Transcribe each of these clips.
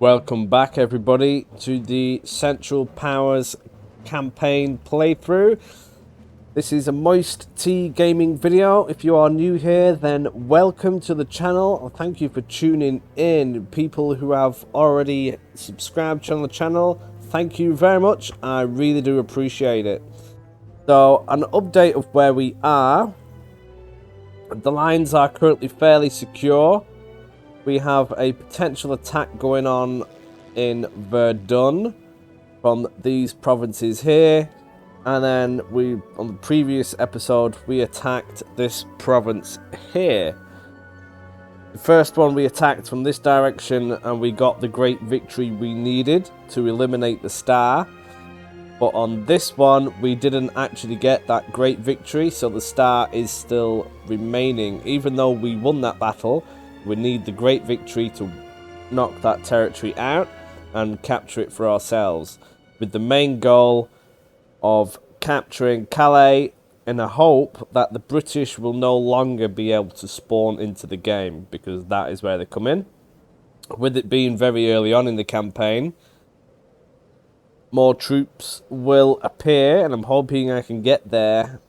Welcome back everybody to the Central Powers campaign playthrough. This is a MoisTea gaming video. If you are new here, then welcome to the channel. Thank you for tuning in. People who have already subscribed to the channel, thank you very much. I really do appreciate it. So, an update of where we are. The lines are currently fairly secure. We have a potential attack going on in Verdun from these provinces here. And then on the previous episode, we attacked this province here. The first one we attacked from this direction and we got the great victory we needed to eliminate the star. But on this one, we didn't actually get that great victory, so the star is still remaining. Even though we won that battle, we need the great victory to knock that territory out and capture it for ourselves, with the main goal of capturing Calais in a hope that the British will no longer be able to spawn into the game, because that is where they come in. With it being very early on in the campaign, more troops will appear, and I'm hoping I can get there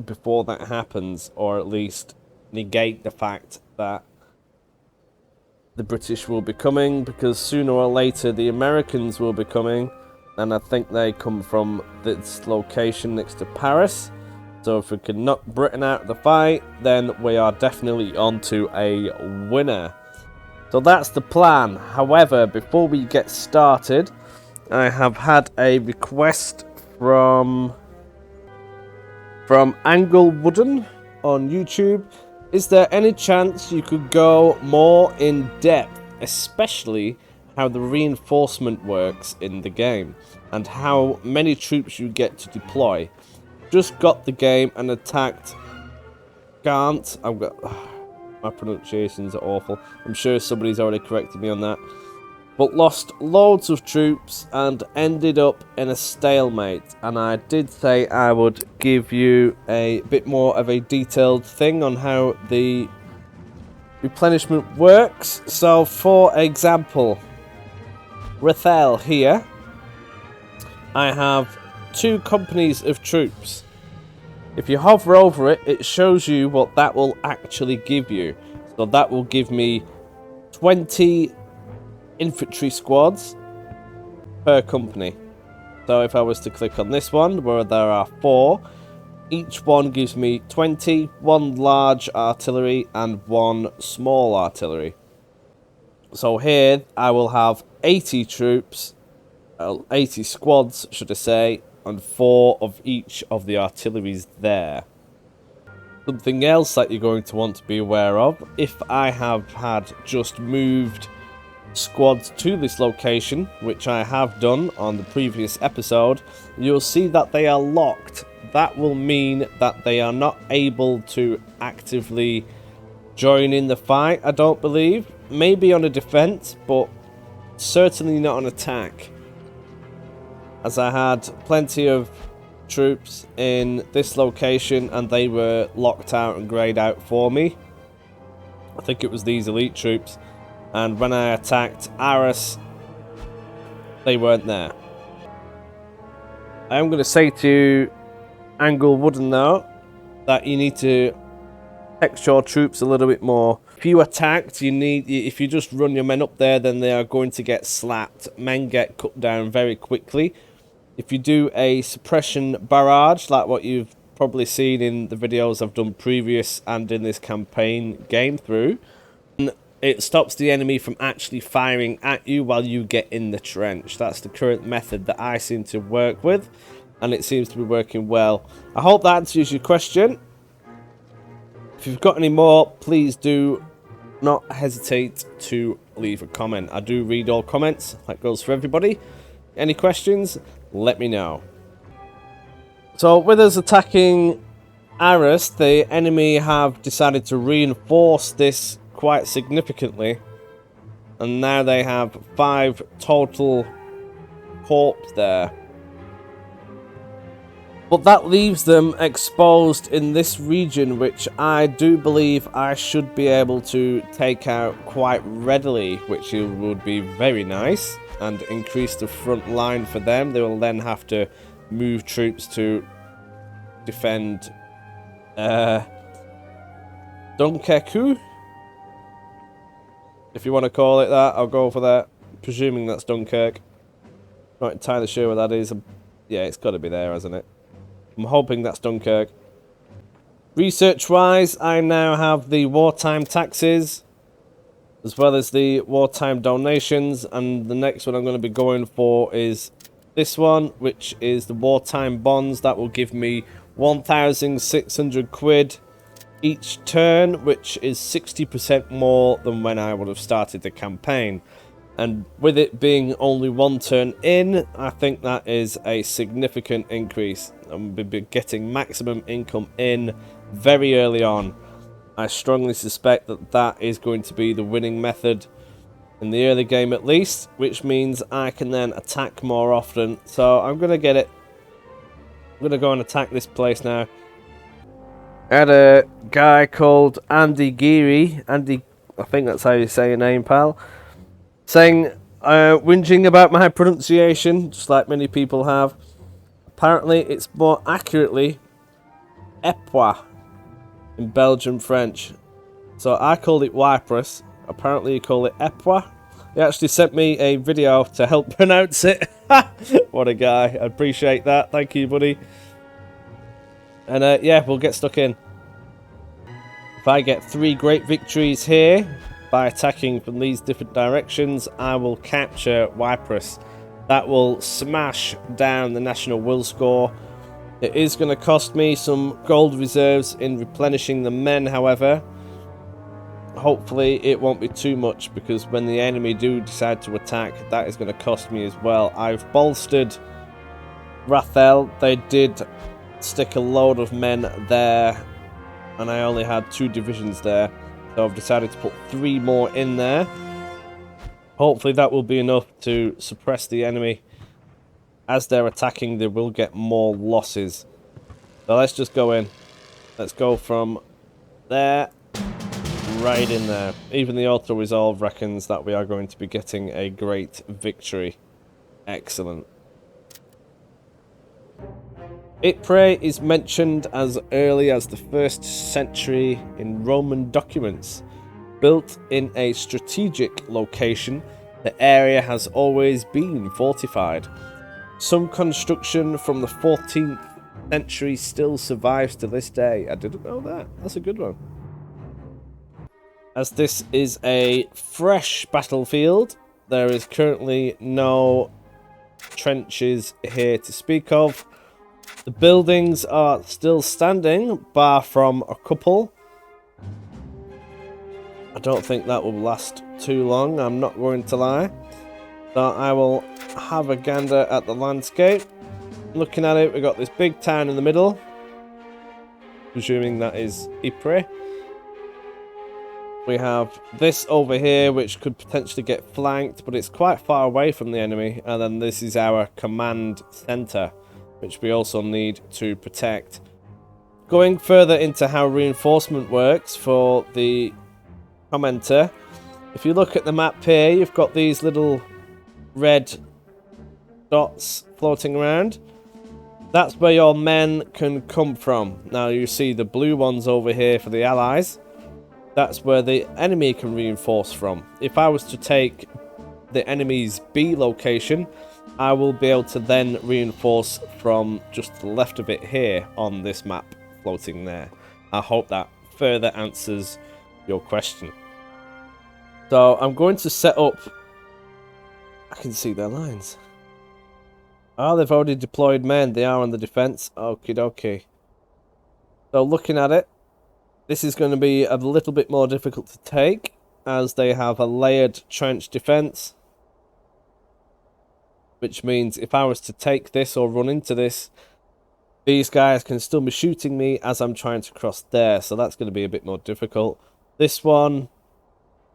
before that happens, or at least negate the fact that the British will be coming, because sooner or later the Americans will be coming, and I think they come from this location next to Paris. So if we can knock Britain out of the fight, then we are definitely onto a winner. So that's the plan. However, before we get started, I have had a request from Wooden on YouTube. Is there any chance you could go more in depth, especially how the reinforcement works in the game and how many troops you get to deploy? Just got the game and attacked Gant. My pronunciations are awful. I'm sure somebody's already corrected me on that. But lost loads of troops and ended up in a stalemate. And I did say I would give you a bit more of a detailed thing on how the replenishment works. So, for example, Rethel here, I have 2 companies of troops. If you hover over it, it shows you what that will actually give you. So that will give me 20 infantry squads per company. So if I was to click on this one, where there are 4, each one gives me 20, 1 large artillery and 1 small artillery. So here I will have 80 troops, 80 squads should I say, and 4 of each of the artilleries there. Something else that you're going to want to be aware of, if I have had just moved squads to this location, which I have done on the previous episode, you'll see that they are locked. That will mean that they are not able to actively join in the fight, I don't believe. Maybe on a defense, but certainly not on attack, as I had plenty of troops in this location and they were locked out and greyed out for me. I think it was these elite troops. And when I attacked Arras, they weren't there. I am going to say to Angle Wooden though, that you need to text your troops a little bit more. If you attacked, if you just run your men up there, then they are going to get slapped. Men get cut down very quickly. If you do a suppression barrage, like what you've probably seen in the videos I've done previous and in this campaign game through, it stops the enemy from actually firing at you while you get in the trench. That's the current method that I seem to work with, and it seems to be working well. I hope that answers your question. If you've got any more, please do not hesitate to leave a comment. I do read all comments. That goes for everybody. Any questions? Let me know. So with us attacking Arras, the enemy have decided to reinforce this quite significantly, and now they have 5 total corps there. But that leaves them exposed in this region, which I do believe I should be able to take out quite readily, which would be very nice and increase the front line for them. They will then have to move troops to defend Dunkerque, if you want to call it that. I'll go for that, presuming that's Dunkirk. Not entirely sure where that is. Yeah, it's got to be there, hasn't it? I'm hoping that's Dunkirk. Research-wise, I now have the wartime taxes, as well as the wartime donations, and the next one I'm going to be going for is this one, which is the wartime bonds. That will give me 1,600 quid each turn, which is 60% more than when I would have started the campaign. And with it being only one turn in, I think that is a significant increase. I'm going to be getting maximum income in very early on. I strongly suspect that that is going to be the winning method in the early game at least, which means I can then attack more often. So I'm going to get it. I'm going to go and attack this place now. I had a guy called Andy Geary. Andy, I think that's how you say your name, pal. Saying, whinging about my pronunciation, just like many people have. Apparently, it's more accurately Epois in Belgian French. So I called it Cyprus. Apparently, you call it Epois. He actually sent me a video to help pronounce it. What a guy. I appreciate that. Thank you, buddy. And yeah, we'll get stuck in. If I get 3 great victories here, by attacking from these different directions, I will capture Cyprus. That will smash down the national will score. It is going to cost me some gold reserves in replenishing the men, however. Hopefully it won't be too much, because when the enemy do decide to attack, that is going to cost me as well. I've bolstered Rathel. They did stick a load of men there, and I only had 2 divisions there. So I've decided to put 3 more in there. Hopefully that will be enough to suppress the enemy. As they're attacking, they will get more losses. So let's just go in. Let's go from there, right in there. Even the auto-resolve reckons that we are going to be getting a great victory. Excellent. Ypres is mentioned as early as the 1st century in Roman documents. Built in a strategic location, the area has always been fortified. Some construction from the 14th century still survives to this day. I didn't know that. That's a good one. As this is a fresh battlefield, there is currently no trenches here to speak of. The buildings are still standing, bar from a couple. I don't think that will last too long, I'm not going to lie. So I will have a gander at the landscape. Looking at it, we've got this big town in the middle. Presuming that is Ypres. We have this over here, which could potentially get flanked, but it's quite far away from the enemy. And then this is our command centre, which we also need to protect. Going further into how reinforcement works for the commenter, if you look at the map here, you've got these little red dots floating around. That's where your men can come from. Now you see the blue ones over here for the allies. That's where the enemy can reinforce from. If I was to take the enemy's B location, I will be able to then reinforce from just to the left of it here on this map floating there. I hope that further answers your question. So I'm going to set up... I can see their lines. Oh, they've already deployed men. They are on the defense. Okie dokie. So looking at it, this is going to be a little bit more difficult to take, as they have a layered trench defense. Which means if I was to take this or run into this, these guys can still be shooting me as I'm trying to cross there. So that's going to be a bit more difficult. This one,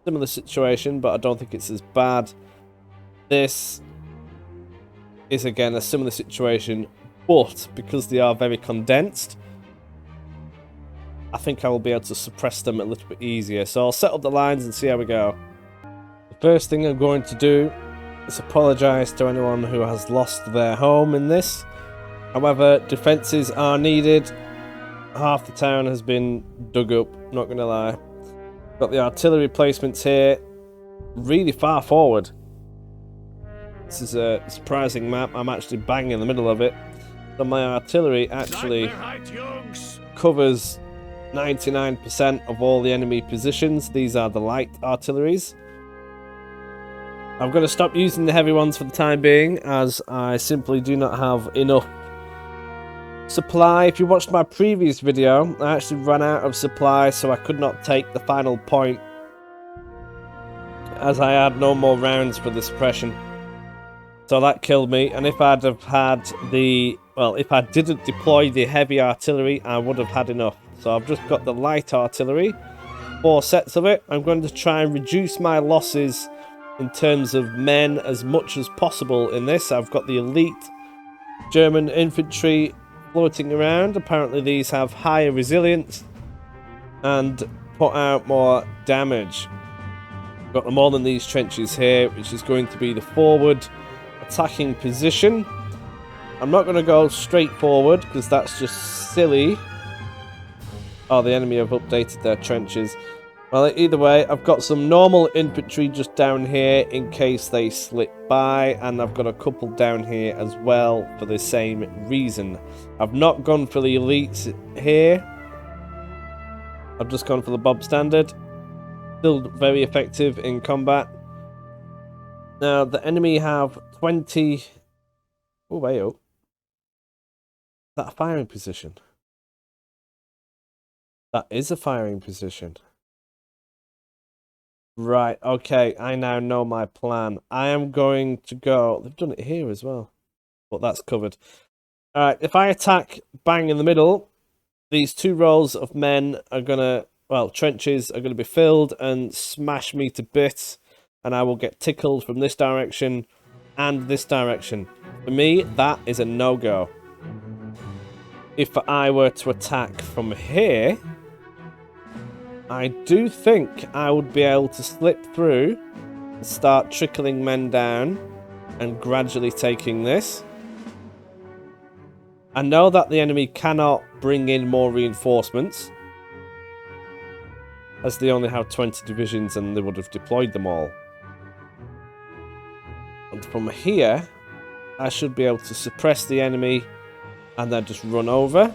similar situation, but I don't think it's as bad. This is again a similar situation, but because they are very condensed, I think I will be able to suppress them a little bit easier. So I'll set up the lines and see how we go. The first thing I'm going to do is apologise to anyone who has lost their home in this. However, defences are needed. Half the town has been dug up, not going to lie. Got the artillery placements here, really far forward. This is a surprising map. I'm actually bang in the middle of it. So my artillery actually covers 99% of all the enemy positions. These are the light artilleries. I'm going to stop using the heavy ones for the time being, as I simply do not have enough supply. If you watched my previous video, I actually ran out of supply, so I could not take the final point, as I had no more rounds for the suppression. So that killed me, and if I'd have had the... well, if I didn't deploy the heavy artillery, I would have had enough. So I've just got the light artillery, 4 sets of it. I'm going to try and reduce my losses in terms of men as much as possible in this. I've got the elite German infantry floating around. Apparently these have higher resilience and put out more damage. Got them all in these trenches here, which is going to be the forward attacking position. I'm not going to go straight forward because that's just silly. Oh, the enemy have updated their trenches. Well, either way, I've got some normal infantry just down here in case they slip by, and I've got a couple down here as well for the same reason. I've not gone for the elites here. I've just gone for the Bob Standard. Still very effective in combat. Now, the enemy have 20... oh, wait, oh. Is that a firing position? That is a firing position. Right, okay, I now know my plan. I am going to go... they've done it here as well, but that's covered. Alright, if I attack bang in the middle, these 2 rows of men are going to... well, trenches are going to be filled and smash me to bits, and I will get tickled from this direction and this direction. For me, that is a no-go. If I were to attack from here, I do think I would be able to slip through and start trickling men down and gradually taking this. I know that the enemy cannot bring in more reinforcements, as they only have 20 divisions and they would have deployed them all. And from here, I should be able to suppress the enemy and then just run over.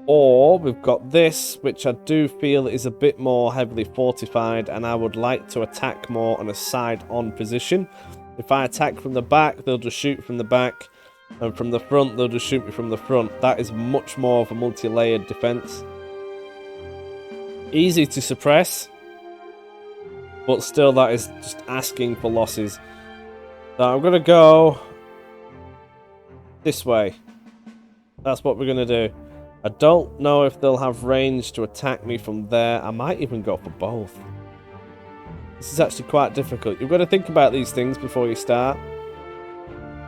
Or we've got this, which I do feel is a bit more heavily fortified, and I would like to attack more on a side-on position. If I attack from the back, they'll just shoot from the back, and from the front, they'll just shoot me from the front. That is much more of a multi-layered defense. Easy to suppress, but still that is just asking for losses. So I'm going to go this way. That's what we're going to do. I don't know if they'll have range to attack me from there. I might even go for both. This is actually quite difficult. You've got to think about these things before you start.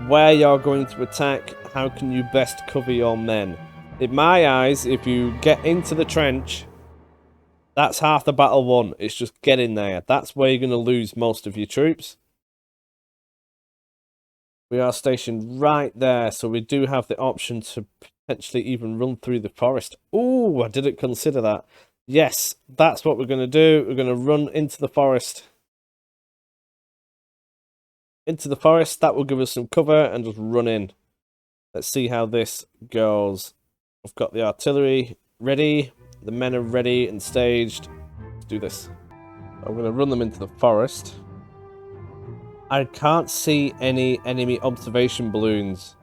Where you're going to attack, how can you best cover your men? In my eyes, if you get into the trench, that's half the battle won. It's just getting there. That's where you're going to lose most of your troops. We are stationed right there, so we do have the option to potentially even run through the forest. Ooh, I didn't consider that. Yes, that's what we're going to do. We're going to run into the forest. Into the forest. That will give us some cover and just run in. Let's see how this goes. I've got the artillery ready. The men are ready and staged. Let's do this. I'm going to run them into the forest. I can't see any enemy observation balloons,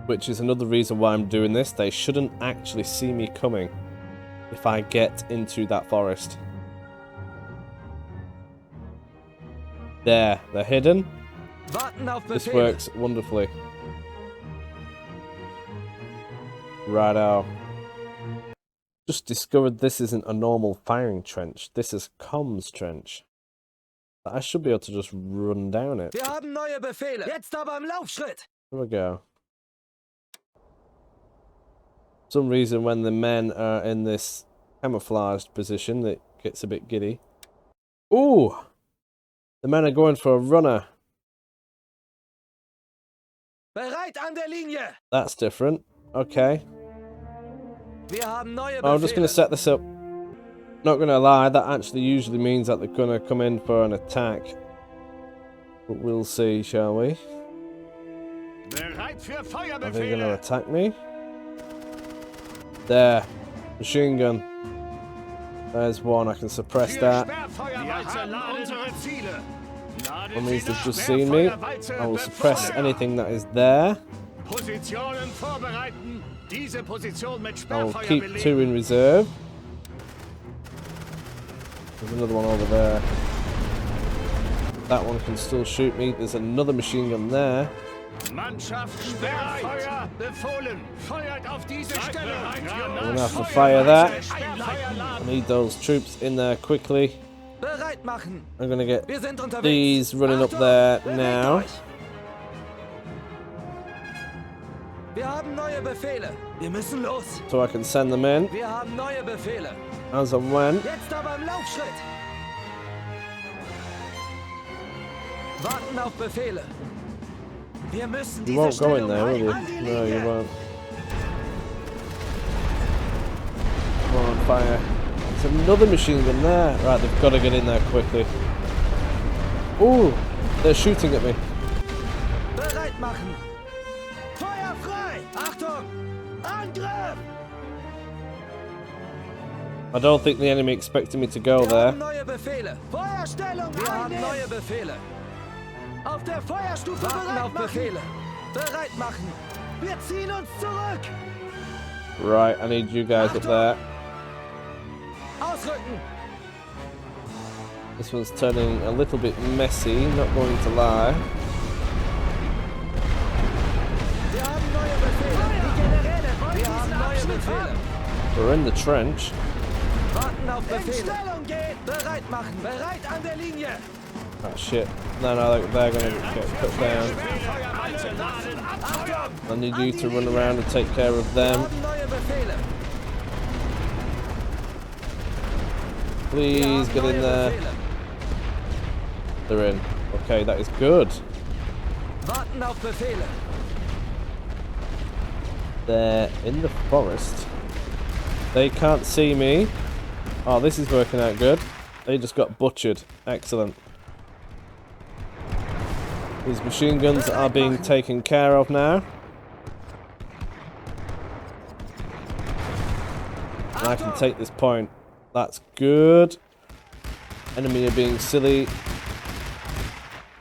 which is another reason why I'm doing this. They shouldn't actually see me coming if I get into that forest. There, they're hidden. This works wonderfully. Righto. Just discovered this isn't a normal firing trench. This is comms trench. I should be able to just run down it. Wir haben neue Befehle. Jetzt aber im Laufschritt. There we go. For some reason, when the men are in this camouflaged position, it gets a bit giddy. Ooh! The men are going for a runner. Bereit an der Linie. That's different. Okay. Wir haben neue I'm just going to set this up. Not going to lie, that actually usually means that they're going to come in for an attack. But we'll see, shall we? Bereit für Are they going to Feuerbefehle. attack me? There. Machine gun. There's one. I can suppress that. One means they've just seen me. I will suppress anything that is there. I will keep 2 in reserve. There's another one over there. That one can still shoot me. There's another machine gun there. Mannschaft Sperrfeuer befohlen. Feuert auf diese Stellung. I'm going to have to fire that. I need those troops in there quickly. Bereit machen. I'm going to get Wir sind unterwegs. these running up there now. Wir haben neue Befehle. Wir müssen los. So I can send them in Wir haben neue Befehle. as and when. Jetzt aber im Laufschritt. Warten auf Befehle. Wir müssen You diese won't go in Stellung there, will you? an die No, you Linie. won't. Come on, fire. There's another machine gun there. Right, they've got to get in there quickly. Ooh, they're shooting at me. Bereit machen. Feuer frei. Achtung. Angriff. I don't think the enemy expected me to go Wir there. haben neue Befehle. Feuerstellung Wir haben neue Befehle. Auf der Feuerstufe Warten auf Befehle. Bereit machen. Wir ziehen uns zurück. Right, I need you guys up there. Ausrücken. This one's turning a little bit messy, not going to lie. Wir haben neue Befehle. Die Generäle wollen Wir haben neue Befehle. We're in the trench. Warten auf Befehle. In Stellung gehen. Bereit machen. Bereit an der Linie. Oh shit. No, they're going to get cut down. I need you to run around and take care of Wir them. haben neue Befehle. Please get in there. They're in. Okay, that is good. Warten auf Befehle. They're in the forest. They can't see me. Oh, this is working out good. They just got butchered. Excellent. These machine guns are being taken care of now. And I can take this point. That's good. Enemy are being silly.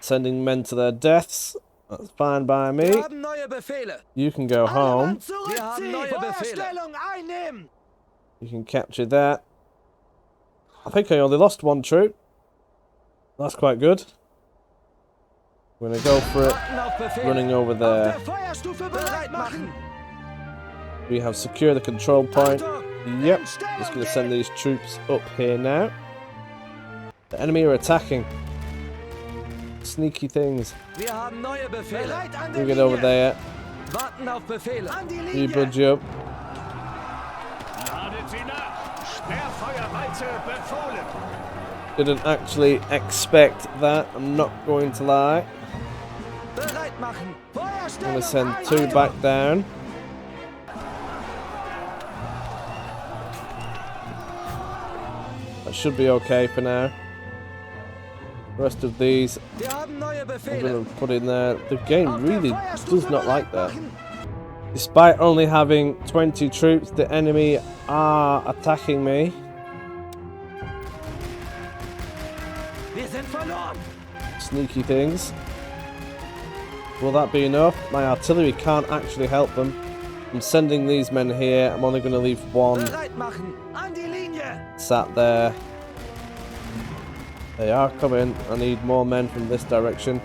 Sending men to their deaths. That's fine by me. Wir haben neue Befehle. You can go home. Wir haben neue Befehle. You can capture that. I think I only lost 1 troop. That's quite good. We're going to go for it. Running over there. We have secured the control point. Yep. Just going to send these troops up here now. The enemy are attacking. Sneaky things. Wir haben neue Befehle. You get over there. Warten auf Befehle. You budge up. Ladet sie nach. Sperrfeuerwalze befohlen. Didn't actually expect that. I'm not going to lie. Bereit machen. I'm going to send 2 back down. That should be okay for now. The rest of these Wir haben neue I'm Befehle. going to put in there. The game really does not like that. Despite only having 20 troops, the enemy are attacking me. Wir sind verloren. Sneaky things. Will that be enough? My artillery can't actually help them. I'm sending these men here. I'm only going to leave 1 Bereit machen. An die Linie. sat there. They are coming. I need more men from this direction.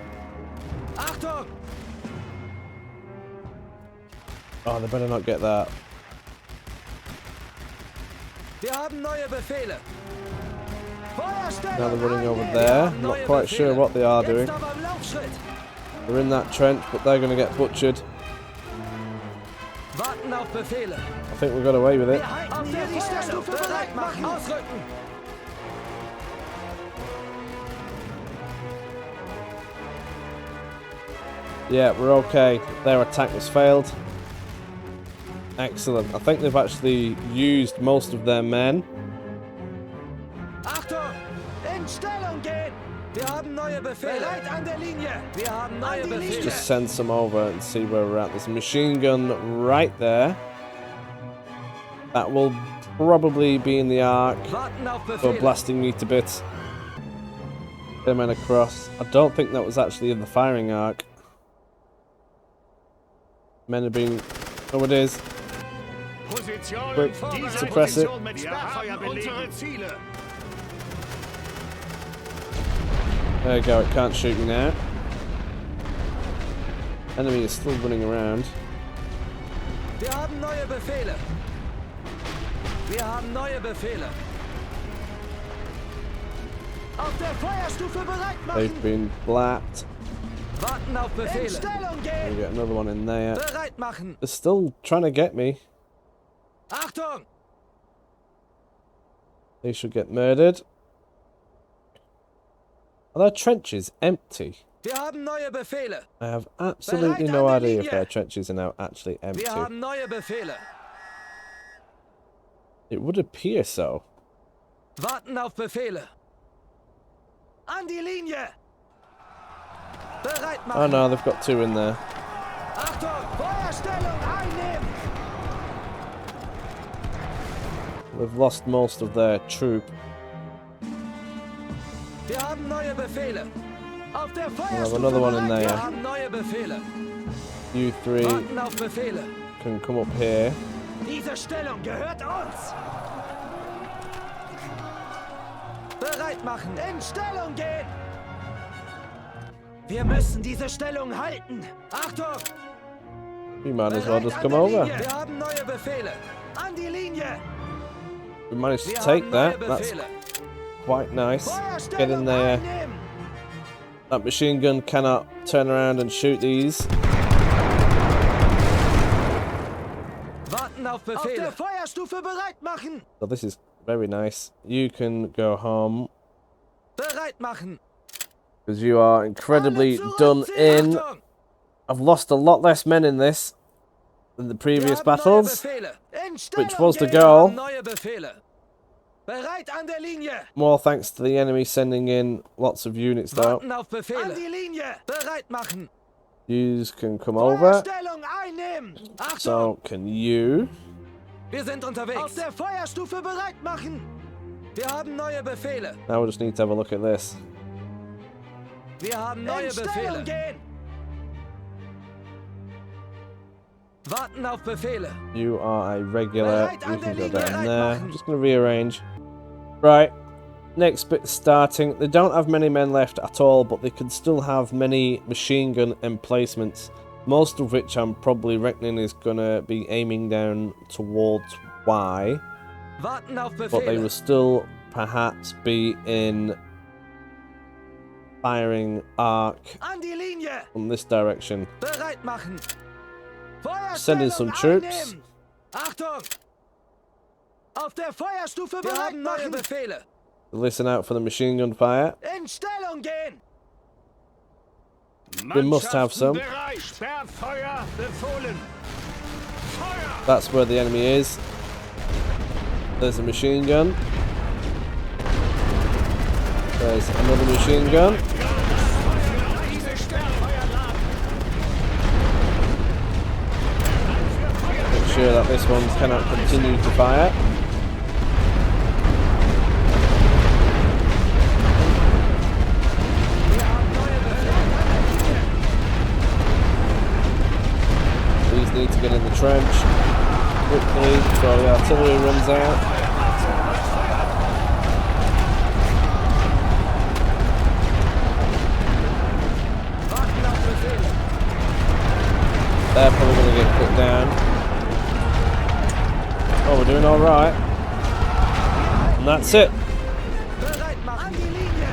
Achtung. Oh, they better not get that. Wir haben neue Befehle. Now they're running over there. I'm not quite sure what they are doing. They're in that trench, but they're going to get butchered. Warten auf Befehle. I think we got away with it. Wir halten hier die Feuerstufe bereit machen. Ausrücken. Yeah, we're okay. Their attack was failed. Excellent. I think they've actually used most of their men. Achtung! In Stellung gehen! Wir haben neue Befehle. Bereit an der Linie. Wir haben neue Befehle. Just send some over and see where we're at. There's a machine gun right there. That will probably be in the arc Warten auf for Befehle. blasting me to bits. Their men across. I don't think that was actually in the firing arc. Men are being... Oh, it is. Quick, suppress it. There you go, it can't shoot me now. Enemy is still running around. Wir haben neue Befehle. Wir haben neue Befehle. Auf der Feuerstufe bereit machen. They've been blapped. Warten auf We Befehle. get another one in there. Bereit machen. They're still trying to get me. Achtung! They should get murdered. Are their trenches empty? Wir haben neue Befehle. I have absolutely no idea if their trenches are now actually empty. Wir haben neue Befehle. It would appear so. Warten auf Befehle. An die Linie. Bereit machen. Oh no, they've got two in there. Achtung! Feuerstellung einnehmen. We've lost most of their troop. Wir haben neue Befehle. Auf der We have Feuerstufe another one in bereit. Wir there. haben neue Befehle. You three Warten auf Befehle. can come up here. Diese Stellung gehört uns. Bereit machen. In Stellung gehen. Wir müssen diese Stellung halten. Achtung! You might as well just Bereit come an der over. Linie. Wir haben neue Befehle. An die Linie. We managed to Wir take haben that. neue That's Befehle. quite nice. Get in Feuerstellung there. einnehmen. That machine gun cannot turn around and shoot these. Warten auf Befehle. Auf der Feuerstufe bereit machen. So this is very nice. You can go home Bereit machen. because you are incredibly Alle done zurückziehen. in. Achtung! I've lost a lot less men in this than the Wir previous haben neue battles, Befehle. In which Stellung was the gehen. goal. Wir haben neue Befehle. Bereit an der Linie. More thanks to the enemy sending in lots of units though. Warten auf Befehle. An die Linie. Bereit machen. Yous can come over. Feuerstellung einnehmen. Achtung! So can you. Wir sind unterwegs. Auf der Feuerstufe bereit machen. Wir haben neue Befehle. Now we just need to have a look at this. Wir haben neue Befehle. Gehen. Warten auf Befehle. You are a regular. Bereit You an can der go down Linie there. reinmachen. I'm just going to rearrange. Right. Next bit starting. They don't have many men left at all, but they can still have many machine gun emplacements. Most of which I'm probably reckoning is going to be aiming down towards Y. Warten auf But they Befehle. will still perhaps be in firing arc An die Linie. from this direction. Bereit machen. Send in some troops. Einnehmen. Achtung! Auf der Feuerstufe bereit machen. Neue Befehle. Listen out for the machine gun fire. In Stellung gehen. They must have some. That's where the enemy is. There's a machine gun. There's another machine gun. Make sure that this one cannot continue to fire. These need to get in the trench quickly before the artillery runs out. Warten auf Befehle. They're probably going to get put down. Oh, we're doing alright. And that's it. Bereit machen. An die Linie.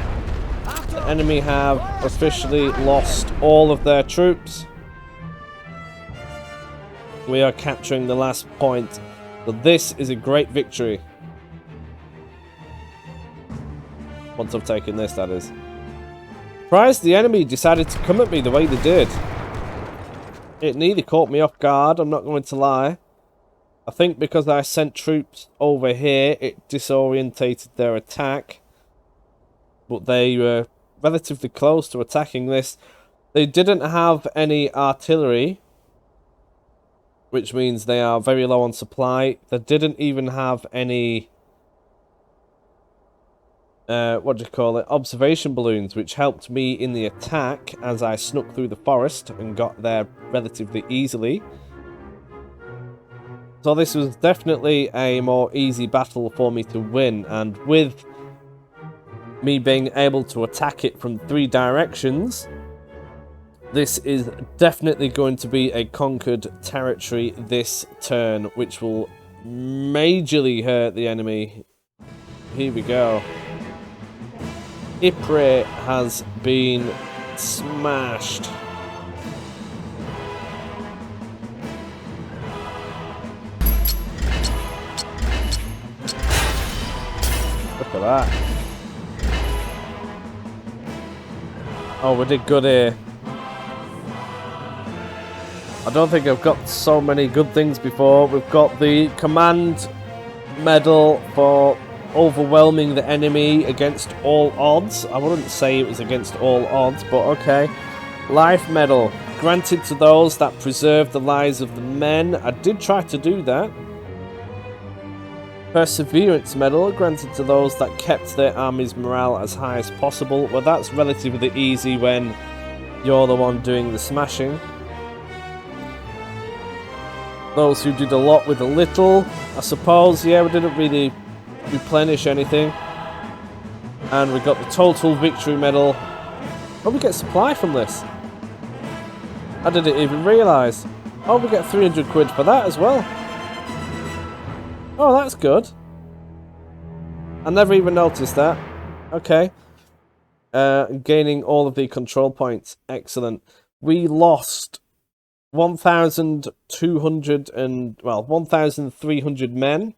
The Achtung! enemy have officially lost all of their troops. We are capturing the last point. So this is a great victory. Once I've taken this, that is. Surprised the enemy decided to come at me the way they did. It nearly caught me off guard, I'm not going to lie. I think because I sent troops over here, it disorientated their attack. But they were relatively close to attacking this. They didn't have any artillery, which means they are very low on supply. They didn't even have any, observation balloons, which helped me in the attack as I snuck through the forest and got there relatively easily. So this was definitely a more easy battle for me to win, and with me being able to attack it from 3 directions, this is definitely going to be a conquered territory this turn, which will majorly hurt the enemy. Here we go. Ypres has been smashed. Look at that. Oh, we did good here. I don't think I've got so many good things before. We've got the command medal for overwhelming the enemy against all odds. I wouldn't say it was against all odds, but okay. Life medal, granted to those that preserve the lives of the men. I did try to do that. Perseverance medal, granted to those that kept their army's morale as high as possible. Well, that's relatively easy when you're the one doing the smashing. Those who did a lot with a little, I suppose. Yeah, we didn't really replenish anything. And we got the total victory medal. Oh, we get supply from this. I didn't even realise. Oh, we get 300 quid for that as well. Oh, that's good. I never even noticed that. Okay. Gaining all of the control points. Excellent. We lost 1,300 men.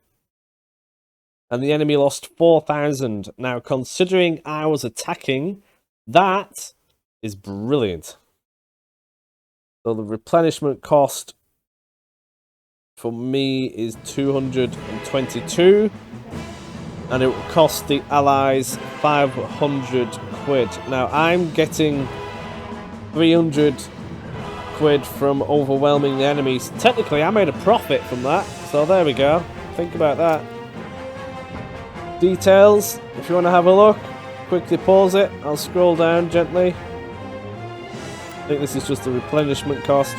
And the enemy lost 4,000. Now, considering I was attacking, that is brilliant. So the replenishment cost for me is 222. And it will cost the allies 500 quid. Now, I'm getting 300 quid from overwhelming the enemies. Technically, I made a profit from that. So there we go. Think about that. Details, if you want to have a look, quickly pause it. I'll scroll down gently. I think this is just the replenishment cost.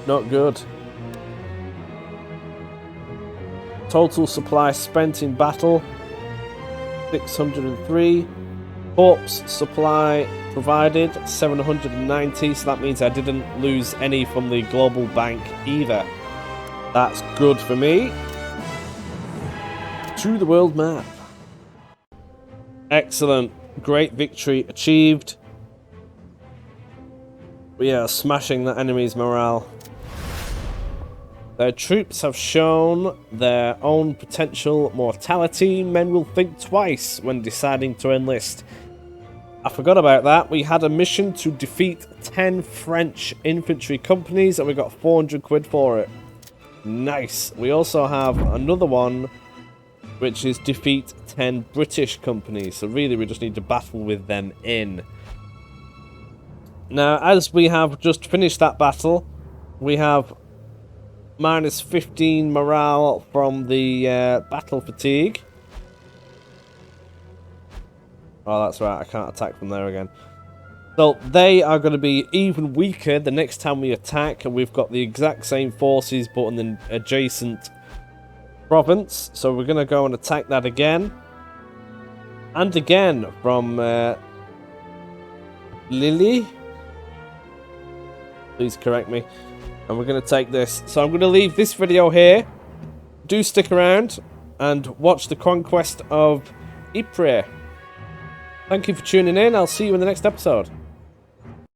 Not good. Total supply spent in battle, 603. Corpse supply provided, 790. So that means I didn't lose any from the global bank either. That's good for me. To the world map. Excellent. Great victory achieved. We are smashing the enemy's morale. Their troops have shown their own potential mortality. Men will think twice when deciding to enlist. I forgot about that. We had a mission to defeat 10 French infantry companies and we got 400 quid for it. Nice. We also have another one, which is defeat 10 British companies. So really we just need to battle with them in. Now, as we have just finished that battle, we have minus 15 morale from the battle fatigue. Oh, that's right, I can't attack from there again. So they are going to be even weaker the next time we attack, and we've got the exact same forces but in the adjacent province. So we're going to go and attack that again. And again from Lily. Please correct me. And we're going to take this. So I'm going to leave this video here. Do stick around and watch the conquest of Ypres. Thank you for tuning in. I'll see you in the next episode.